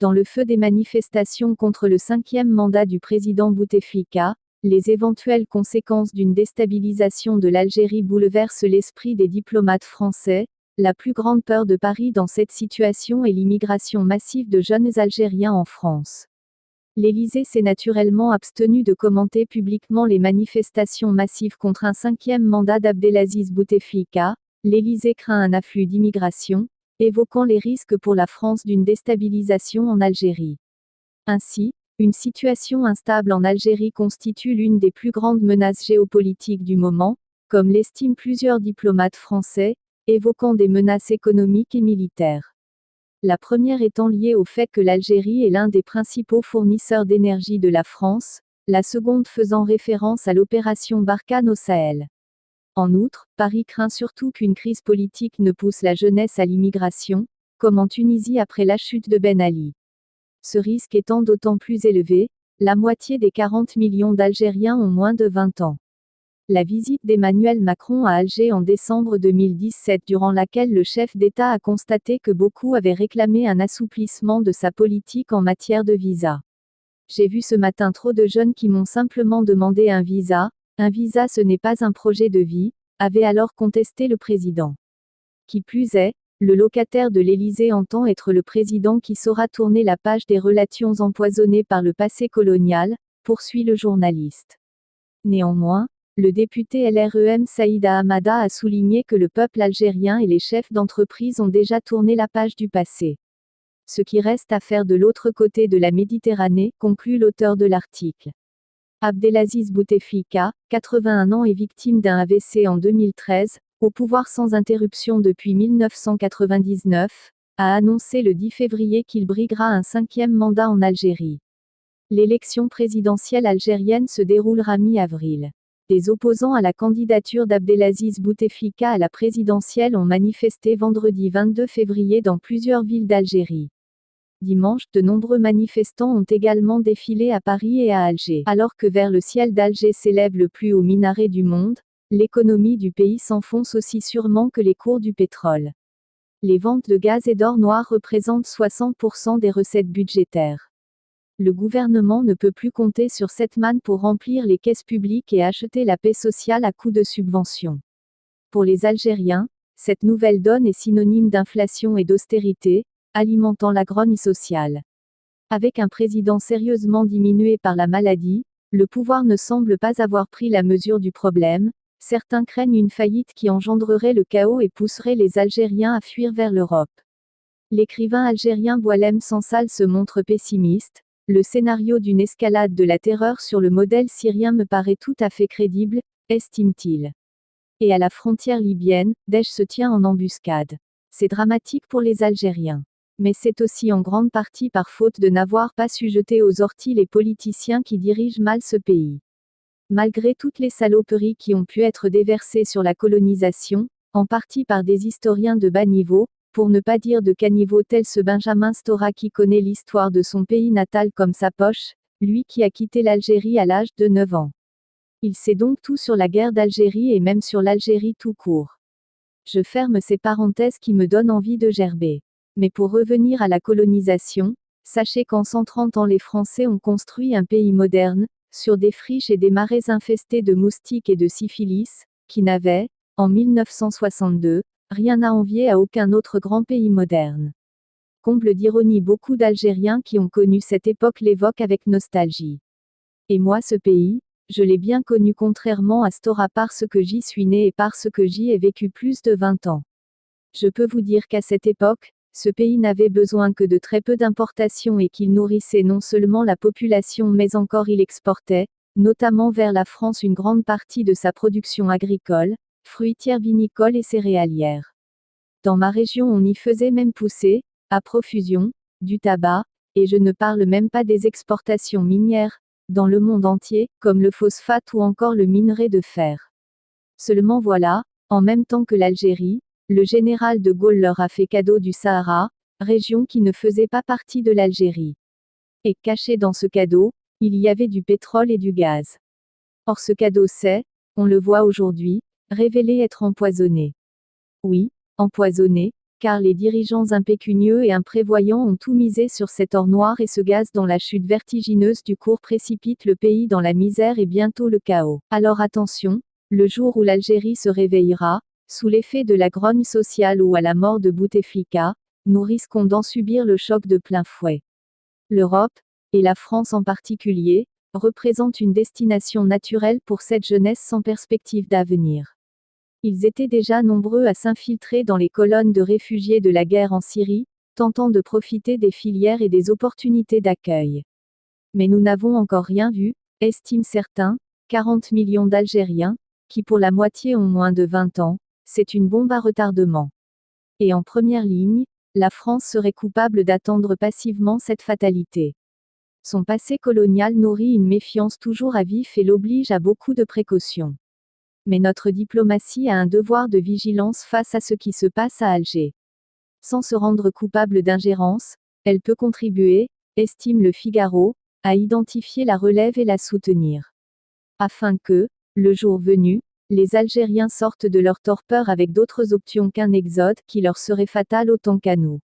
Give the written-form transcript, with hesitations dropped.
dans le feu des manifestations contre le 5e mandat du président Bouteflika, les éventuelles conséquences d'une déstabilisation de l'Algérie bouleversent l'esprit des diplomates français. La plus grande peur de Paris dans cette situation est l'immigration massive de jeunes Algériens en France. L'Élysée s'est naturellement abstenu de commenter publiquement les manifestations massives contre un 5e mandat d'Abdelaziz Bouteflika. L'Élysée craint un afflux d'immigration, évoquant les risques pour la France d'une déstabilisation en Algérie. Ainsi, une situation instable en Algérie constitue l'une des plus grandes menaces géopolitiques du moment, comme l'estiment plusieurs diplomates français, évoquant des menaces économiques et militaires. La première étant liée au fait que l'Algérie est l'un des principaux fournisseurs d'énergie de la France, la seconde faisant référence à l'opération Barkhane au Sahel. En outre, Paris craint surtout qu'une crise politique ne pousse la jeunesse à l'immigration, comme en Tunisie après la chute de Ben Ali. Ce risque étant d'autant plus élevé, la moitié des 40 millions d'Algériens ont moins de 20 ans. La visite d'Emmanuel Macron à Alger en décembre 2017 durant laquelle le chef d'État a constaté que beaucoup avaient réclamé un assouplissement de sa politique en matière de visa. J'ai vu ce matin trop de jeunes qui m'ont simplement demandé un visa ce n'est pas un projet de vie, avait alors contesté le président. Qui plus est, le locataire de l'Élysée entend être le président qui saura tourner la page des relations empoisonnées par le passé colonial, poursuit le journaliste. Néanmoins, le député LREM Saïda Hamada a souligné que le peuple algérien et les chefs d'entreprise ont déjà tourné la page du passé. Ce qui reste à faire de l'autre côté de la Méditerranée, conclut l'auteur de l'article. Abdelaziz Bouteflika, 81 ans et victime d'un AVC en 2013, au pouvoir sans interruption depuis 1999, a annoncé le 10 février qu'il briguera un 5e mandat en Algérie. L'élection présidentielle algérienne se déroulera mi-avril. Des opposants à la candidature d'Abdelaziz Bouteflika à la présidentielle ont manifesté vendredi 22 février dans plusieurs villes d'Algérie. Dimanche, de nombreux manifestants ont également défilé à Paris et à Alger. Alors que vers le ciel d'Alger s'élève le plus haut minaret du monde, l'économie du pays s'enfonce aussi sûrement que les cours du pétrole. Les ventes de gaz et d'or noir représentent 60% des recettes budgétaires. Le gouvernement ne peut plus compter sur cette manne pour remplir les caisses publiques et acheter la paix sociale à coups de subventions. Pour les Algériens, cette nouvelle donne est synonyme d'inflation et d'austérité, alimentant l'agonie sociale. Avec un président sérieusement diminué par la maladie, le pouvoir ne semble pas avoir pris la mesure du problème. Certains craignent une faillite qui engendrerait le chaos et pousserait les Algériens à fuir vers l'Europe. L'écrivain algérien Boualem Sansal se montre pessimiste. Le scénario d'une escalade de la terreur sur le modèle syrien me paraît tout à fait crédible, estime-t-il. Et à la frontière libyenne, Daesh se tient en embuscade. C'est dramatique pour les Algériens. Mais c'est aussi en grande partie par faute de n'avoir pas su jeter aux orties les politiciens qui dirigent mal ce pays. Malgré toutes les saloperies qui ont pu être déversées sur la colonisation, en partie par des historiens de bas niveau, pour ne pas dire de caniveaux tels ce Benjamin Stora qui connaît l'histoire de son pays natal comme sa poche, lui qui a quitté l'Algérie à l'âge de 9 ans. Il sait donc tout sur la guerre d'Algérie et même sur l'Algérie tout court. Je ferme ces parenthèses qui me donnent envie de gerber. Mais pour revenir à la colonisation, sachez qu'en 130 ans les Français ont construit un pays moderne, sur des friches et des marais infestés de moustiques et de syphilis, qui n'avaient, en 1962, rien à envier à aucun autre grand pays moderne. Comble d'ironie, beaucoup d'Algériens qui ont connu cette époque l'évoquent avec nostalgie. Et moi ce pays, je l'ai bien connu contrairement à Stora parce que j'y suis né et parce que j'y ai vécu plus de 20 ans. Je peux vous dire qu'à cette époque, ce pays n'avait besoin que de très peu d'importations et qu'il nourrissait non seulement la population mais encore il exportait, notamment vers la France une grande partie de sa production agricole, fruitière vinicole et céréalière. Dans ma région on y faisait même pousser, à profusion, du tabac, et je ne parle même pas des exportations minières, dans le monde entier, comme le phosphate ou encore le minerai de fer. Seulement voilà, en même temps que l'Algérie, le général de Gaulle leur a fait cadeau du Sahara, région qui ne faisait pas partie de l'Algérie. Et caché dans ce cadeau, il y avait du pétrole et du gaz. Or ce cadeau s'est, on le voit aujourd'hui, révélé être empoisonné. Oui, empoisonné, car les dirigeants impécunieux et imprévoyants ont tout misé sur cet or noir et ce gaz dont la chute vertigineuse du cours précipite le pays dans la misère et bientôt le chaos. Alors attention, le jour où l'Algérie se réveillera, sous l'effet de la grogne sociale ou à la mort de Bouteflika, nous risquons d'en subir le choc de plein fouet. L'Europe, et la France en particulier, représentent une destination naturelle pour cette jeunesse sans perspective d'avenir. Ils étaient déjà nombreux à s'infiltrer dans les colonnes de réfugiés de la guerre en Syrie, tentant de profiter des filières et des opportunités d'accueil. Mais nous n'avons encore rien vu, estiment certains, 40 millions d'Algériens, qui pour la moitié ont moins de 20 ans, c'est une bombe à retardement. Et en première ligne, la France serait coupable d'attendre passivement cette fatalité. Son passé colonial nourrit une méfiance toujours à vif et l'oblige à beaucoup de précautions. Mais notre diplomatie a un devoir de vigilance face à ce qui se passe à Alger. Sans se rendre coupable d'ingérence, elle peut contribuer, estime le Figaro, à identifier la relève et la soutenir. Afin que, le jour venu, les Algériens sortent de leur torpeur avec d'autres options qu'un exode qui leur serait fatal autant qu'à nous.